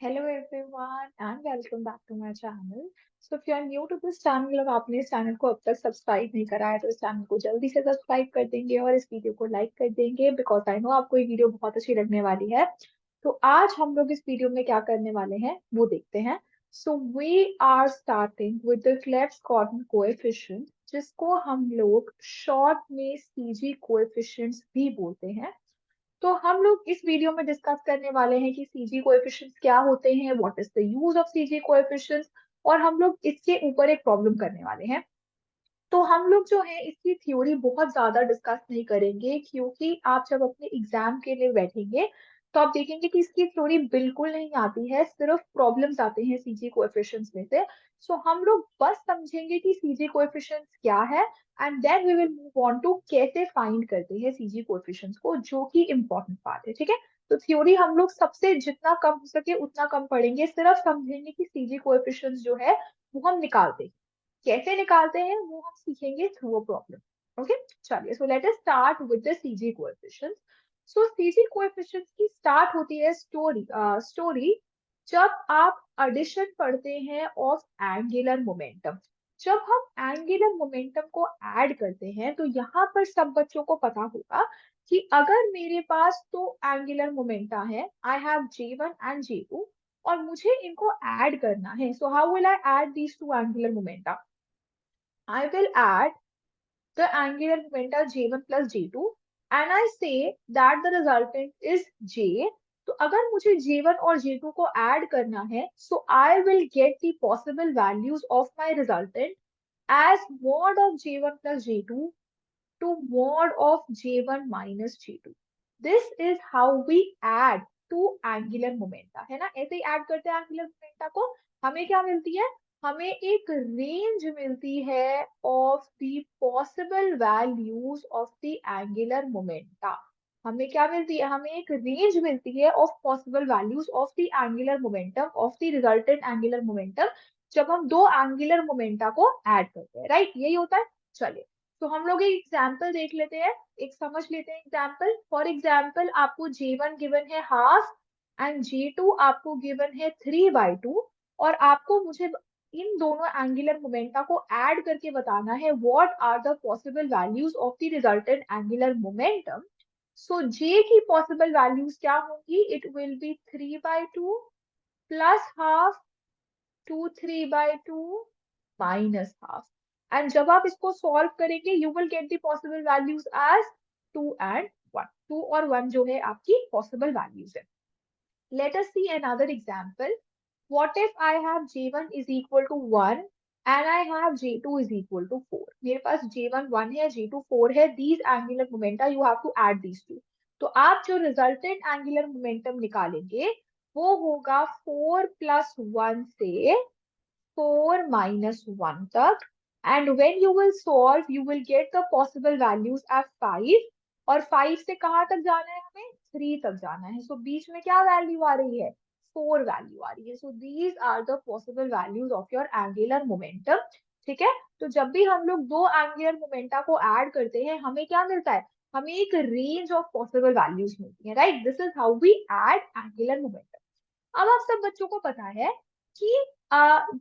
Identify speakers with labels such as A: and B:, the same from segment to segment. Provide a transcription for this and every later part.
A: Hello everyone and welcome back to my channel. So if you are new to this channel और आपने इस channel को अब तक सब्सक्राइब नहीं करा है तो इस चैनल को जल्दी से सब्सक्राइब कर देंगे और इस वीडियो को लाइक कर देंगे बिकॉज आई नो आपको ये वीडियो बहुत अच्छी लगने वाली है। तो आज हम लोग इस वीडियो में क्या करने वाले हैं वो देखते हैं। So we are starting with the Clebsch Gordan coefficient जिसको हम लोग शॉर्ट में सीजी कोएफिशिएंट्स भी बोलते हैं। तो हम लोग इस वीडियो में डिस्कस करने वाले हैं कि सीजी कोएफिशिएंट्स क्या होते हैं, what is the use of CG coefficients, और हम लोग इसके ऊपर एक प्रॉब्लम करने वाले हैं। तो हम लोग जो है इसकी थ्योरी बहुत ज्यादा डिस्कस नहीं करेंगे क्योंकि आप जब अपने एग्जाम के लिए बैठेंगे तो आप देखेंगे कि इसकी थ्योरी बिल्कुल नहीं आती है, सिर्फ प्रॉब्लम्स आते हैं सीजी कोएफिशिएंट्स में से। सो हम लोग बस समझेंगे कि सीजी कोएफिशिएंट्स क्या है and then we will move on to कैसे फाइंड करते हैं सीजी कोएफिशिएंट्स को, जो कि इम्पोर्टेंट पार्ट है। ठीक है, तो थ्योरी हम लोग सबसे जितना कम हो सके उतना कम पढ़ेंगे, सिर्फ समझेंगे कि सीजी कोएफिशिएंट्स जो है वो हम निकालते हैं। कैसे निकालते हैं वो हम सीखेंगे थ्रू अ प्रॉब्लम। ओके, चलिए so let us start with the CG coefficients. So CG coefficients की स्टार्ट होती है स्टोरी जब आप एडिशन पढ़ते हैं ऑफ एंगुलर मोमेंटम। जब हम एंगुलर मोमेंटम को ऐड करते हैं तो यहाँ पर सब बच्चों को पता होगा कि अगर मेरे पास तो एंगुलर मोमेंटा है, आई हैव J1 एंड J2, और मुझे इनको ऐड करना है। So how will I add these two angular momenta? I will add the angular momenta J1 plus J2 and I say that the resultant is J. तो अगर मुझे J1 और J2 को ऐड करना है, so I will get the possible values of my resultant as mod of J1 plus J2 to mod of J1 minus J2. This is how we add to angular momenta, है ना? ऐसे ही add करते हैं angular momenta को। हमें क्या मिलती है? हमें एक रेंज मिलती है of the possible values of the angular momenta. हमें क्या मिलती है? हमें एक रेंज मिलती है of possible values of the angular momentum, of the resultant angular momentum, जब हम दो एंगुलर मोमेंटा को ऐड करते हैं। राइट, यही होता है। चलिए, तो हम लोग एक एग्जाम्पल देख लेते हैं, एक समझ लेते हैं एग्जाम्पल। फॉर एग्जाम्पल आपको J1 गिवन है हाफ एंड J2 आपको गिवन है 3/2, और आपको मुझे इन दोनों एंगुलर मोमेंटा को ऐड करके बताना है what are the possible values of the resultant angular momentum. So J की पॉसिबल वैल्यूज क्या होंगी? It will be 3/2 plus half to 3/2 minus half. And जब आप इसको सॉल्व करेंगे you will get the possible values as 2 and 1। 2 और 1 जो है आपकी पॉसिबल वैल्यूज है। Let us see another example. What if I have J1 is equal to 1 and I have J2 is equal to 4? मेरे पास J1 1 है, J2 4 है। These angular momenta you have to add these two। तो आप जो resultant angular momentum निकालेंगे वो होगा 4 plus 1 से 4 minus 1 तक। and when you will solve you will get the possible values as 5, और 5 से कहाँ तक जाना है? हमें 3 तक जाना है। so बीच में क्या वैल्यू आ रही है? 4 वैल्यू आ रही है। so these are the possible values of your angular momentum। ठीक है, तो जब भी हम लोग दो एंगुलर मोमेंटा को ऐड करते हैं हमें क्या मिलता है? हमें एक रेंज ऑफ पॉसिबल वैल्यूज मिलती है। Right, this is how we add angular momentum. अब आप सब बच्चों को पता है कि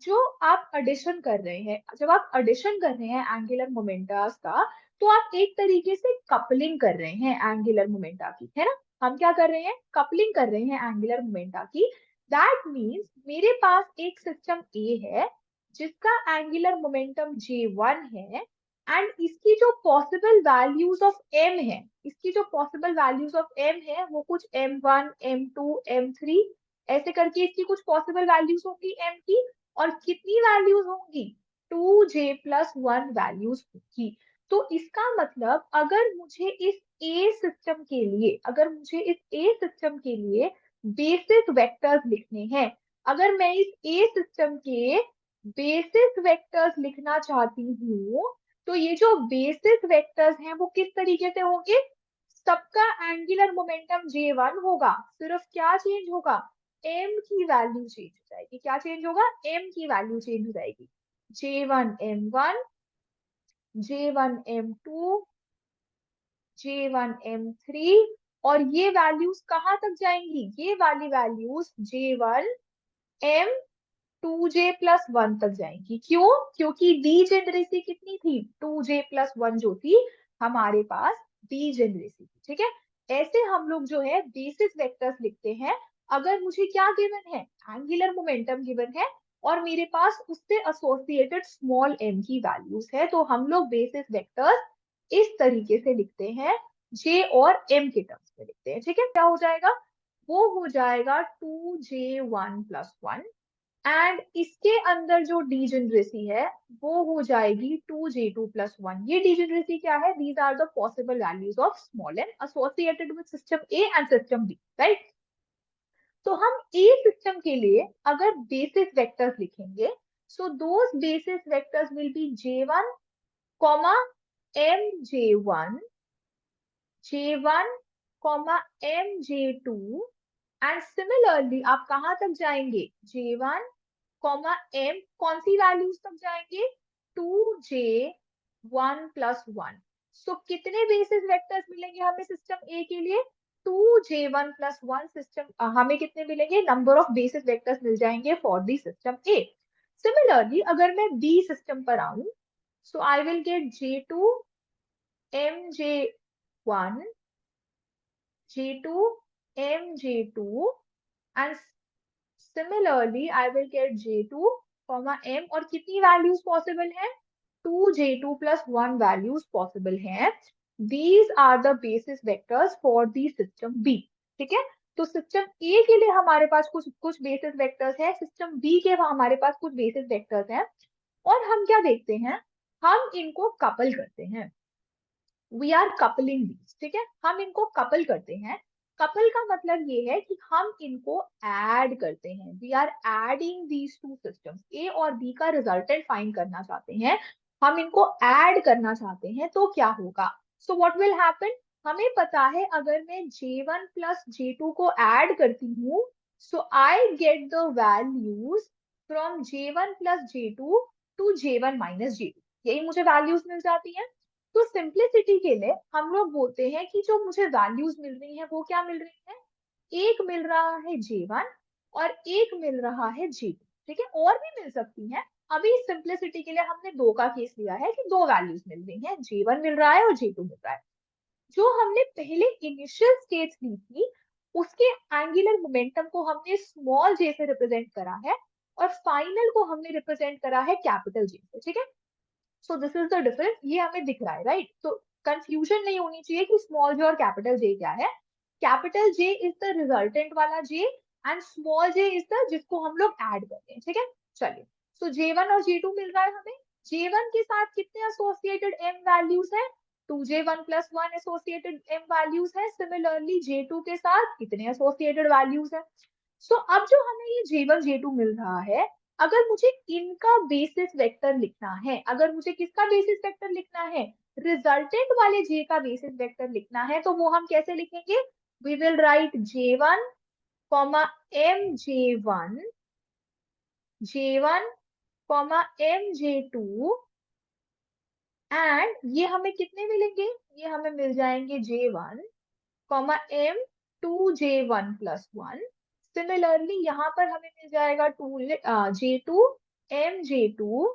A: जो आप एडिशन कर रहे हैं, जब आप एडिशन कर रहे हैं एंगुलर मोमेंटास का, तो आप एक तरीके से कपलिंग कर रहे हैं एंगुलर मोमेंटा की, है ना? हम क्या कर रहे हैं? कपलिंग कर रहे हैं एंगुलर मोमेंटा की। दैट मीन्स मेरे पास एक सिस्टम ए है जिसका एंगुलर मोमेंटम J1 है एंड इसकी जो पॉसिबल वैल्यूज ऑफ m है, इसकी जो पॉसिबल वैल्यूज ऑफ m है वो कुछ m1 m2 m3 ऐसे करके इसकी कुछ पॉसिबल वैल्यूज होंगी m की। और कितनी वैल्यूज होंगी? 2j+1 वैल्यूज होंगी। तो इसका मतलब अगर मुझे इस ए सिस्टम के लिए, अगर मुझे इस ए सिस्टम के लिए बेसिस वेक्टर्स लिखने हैं, अगर मैं इस ए सिस्टम के बेसिस वेक्टर्स लिखना चाहती हूँ, तो ये जो बेसिस वेक्टर्स हैं वो किस तरीके से होंगे? सबका एंगुलर मोमेंटम J1 होगा, सिर्फ क्या चेंज होगा? m की वैल्यू चेंज हो जाएगी। क्या चेंज होगा? m की वैल्यू चेंज हो जाएगी। J1 m1, J1 m2, J1 m3, और ये वैल्यूज कहाँ तक जाएंगी? ये वाली वैल्यूज J1 m 2j+1 तक जाएंगी। क्यों? क्योंकि डीजेनरेसी कितनी थी? 2j+1 जो थी हमारे पास डीजेनरेसी थी। ठीक है, ऐसे हम लोग जो है बेसिस वेक्टर्स लिखते हैं। अगर मुझे क्या गिवन है? एंगुलर मोमेंटम गिवन है और मेरे पास उससे एसोसिएटेड स्मॉल m की वैल्यूज है, तो हम लोग बेसिस वेक्टर्स इस तरीके से लिखते हैं, j और m के टर्म्स में लिखते हैं। ठीक है, क्या हो जाएगा? वो हो जाएगा 2j1+1 एंड इसके अंदर जो डीजेनरेसी है वो हो जाएगी 2j2+1। ये डीजेनरेसी क्या है? These are the possible values of small m associated with system A and system B, right? तो हम ए सिस्टम के लिए अगर बेसिस वेक्टर्स लिखेंगे, so those basis vectors will be j1, mj1, j1, mj2 and similarly आप कहां तक जाएंगे? j1, m कौन सी वैल्यूज तक जाएंगे? 2j1+1। सो कितने बेसिस वेक्टर्स मिलेंगे हमें सिस्टम ए के लिए? 2j1+1 सिस्टम हमें कितने मिलेंगे? नंबर ऑफ बेसिस वेक्टर्स मिल जाएंगे for the system A. Similarly अगर मैं बी सिस्टम पर आऊं, so I will get j2, mj1, j2, mj2 and similarly I will get j2, m और कितनी वैल्यूज पॉसिबल है? 2j2+1 वैल्यूज पॉसिबल हैं। These are the basis vectors for the system B. ठीक है, तो system ए के लिए हमारे पास कुछ कुछ बेसिस वेक्टर्स हैं, सिस्टम बी के हमारे पास कुछ बेसिस वेक्टर्स हैं, और हम क्या देखते हैं? हम इनको कपल करते हैं। We are coupling these. ठीक है, हम इनको कपल करते हैं। कपल का मतलब ये है कि हम इनको ऐड करते हैं। We are adding these two systems. A और बी का रिजल्टेंट फाइंड करना चाहते हैं, हम इनको ऐड करना चाहते हैं, तो क्या होगा? So what will happen? हमें पता है अगर मैं j1 प्लस j2 को ऐड करती हूँ, so I get the values from j1 plus j2 to j1 minus j2। यही मुझे वैल्यूज मिल जाती हैं। तो सिंप्लिसिटी के लिए हम लोग बोलते हैं कि जो मुझे वैल्यूज मिल रही हैं वो क्या मिल रही हैं? एक मिल रहा है j1 और एक मिल रहा है j2। ठीक है, और भी मिल सकती हैं। अभी सिंप्लिसिटी के लिए हमने दो का केस लिया है कि दो वैल्यूज मिल रही हैं, j1 मिल रहा है और j2 मिल रहा है। जो हमने पहले इनिशियल स्टेज ली थी उसके एंगुलर मोमेंटम को हमने स्मॉल j से रिप्रेजेंट करा है और फाइनल को हमने रिप्रेजेंट करा है कैपिटल j से। ठीक है, so this is the difference. ये हमें दिख रहा है, राइट? तो कंफ्यूजन नहीं होनी चाहिए कि स्मॉल जे और कैपिटल जे क्या है। Capital J is the resultant वाला J and small J is the जिसको हम लोग ऐड करते हैं। ठीक है, चलिए, सो J1 और J2 मिल रहा है हमें। J1 के साथ कितने एसोसिएटेड m वैल्यूज है? 2j1+1 एसोसिएटेड m वैल्यूज है। सिमिलरली J2 के साथ कितने एसोसिएटेड वैल्यूज है? सो अब जो हमें ये J1 J2 मिल रहा है, अगर मुझे इनका बेसिस वेक्टर लिखना है, अगर मुझे किसका बेसिस वेक्टर लिखना है? रिजल्टेंट वाले j का बेसिस वेक्टर लिखना है, तो वो हम कैसे लिखेंगे? We will write j1, mj1, j1, mj2 and ये हमें कितने मिलेंगे? ये हमें मिल जाएंगे j1, m 2j1+1। सिमिलरली यहाँ पर हमें मिल जाएगा j2, mj2,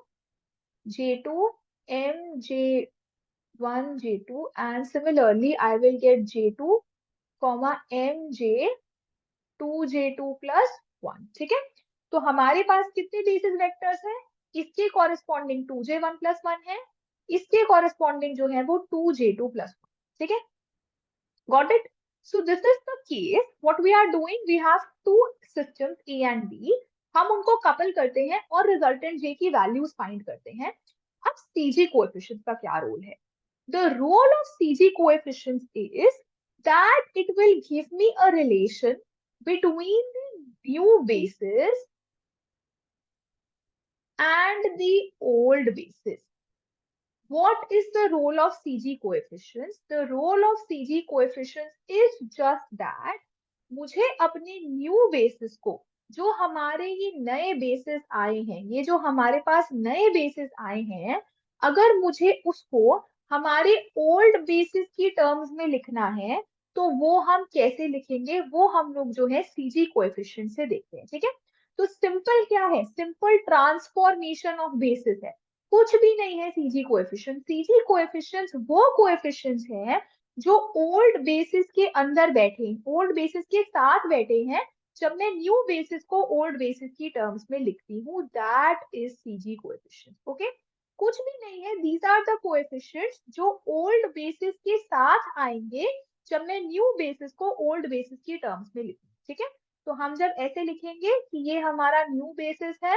A: j2, mj1, j2 and similarly I will get j2, mj 2j2+1। ठीक है, तो हमारे पास कितने बेसिस वेक्टर्स हैं? इसके कॉरेस्पॉन्डिंग 2j1+1 है, इसके कॉरेस्पॉन्डिंग जो है वो 2j2+1। ठीक है, got it? So this is the case. What we are doing, we have two systems A and B. हम उनको कपल करते हैं और रिजल्टेंट J की वैल्यूज फाइंड करते हैं। अब CG कोएफिशिएंट का क्या रोल है? The role of CG coefficients is that it will give me a relation between the new basis and the old basis. What is the role of CG coefficients? The role of CG coefficients is just that मुझे अपने new basis को, जो हमारे ये नए basis आए हैं, ये जो हमारे पास नए बेसिस आए हैं, अगर मुझे उसको हमारे ओल्ड बेसिस की टर्म्स में लिखना है, तो वो हम कैसे लिखेंगे? वो हम लोग जो है सीजी कोएफिशिएंट से देखते हैं। ठीक है, तो सिंपल क्या है, सिंपल ट्रांसफॉर्मेशन ऑफ बेसिस है, कुछ भी नहीं है सीजी कोएफिशिएंट। सीजी कोएफिशिएंट्स वो कोएफिशिएंट्स हैं जो ओल्ड बेसिस के अंदर बैठे हैं, ओल्ड बेसिस के साथ बैठे हैं। जब मैं न्यू बेसिस को ओल्ड बेसिस की टर्म्स में लिखती हूँ, that is CG coefficient. Okay, कुछ भी नहीं है, दीज आर द कोएफिशिएंट्स जो ओल्ड बेसिस के साथ आएंगे जब मैं न्यू बेसिस को ओल्ड बेसिस की टर्म्स में लिखूं। ठीक है, तो हम जब ऐसे लिखेंगे कि ये हमारा न्यू बेसिस है,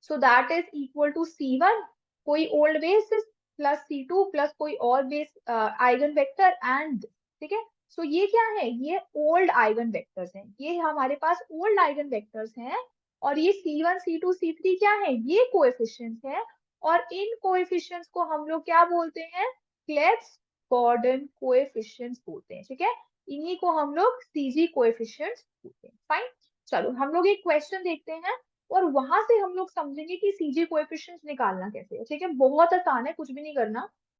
A: so that is equal to C1 कोई old basis plus C2 plus कोई और बेस आइगन वेक्टर एंड, ठीक है। सो ये क्या है, ये ओल्ड आइगन वेक्टर्स हैं, ये हमारे पास ओल्ड आइगन वेक्टर्स हैं। और ये C1 C2 C3 क्या है, ये कोएफिशिएंट्स हैं। और इन कोएफिशिएंट्स को हम लोग क्या बोलते हैं, क्लेब्स गॉर्डन कोएफिशिएंट्स बोलते हैं। ठीक है, इन्हीं को हम लोग सीजी कोएफिशिएंट्स बोलते हैं। फाइन, चलो हम लोग एक क्वेश्चन देखते हैं और वहां से हम लोग समझेंगे कि सीजी कोएफिशिएंट्स निकालना कैसे है। ठीक है, बहुत आसान है, कुछ भी नहीं करना।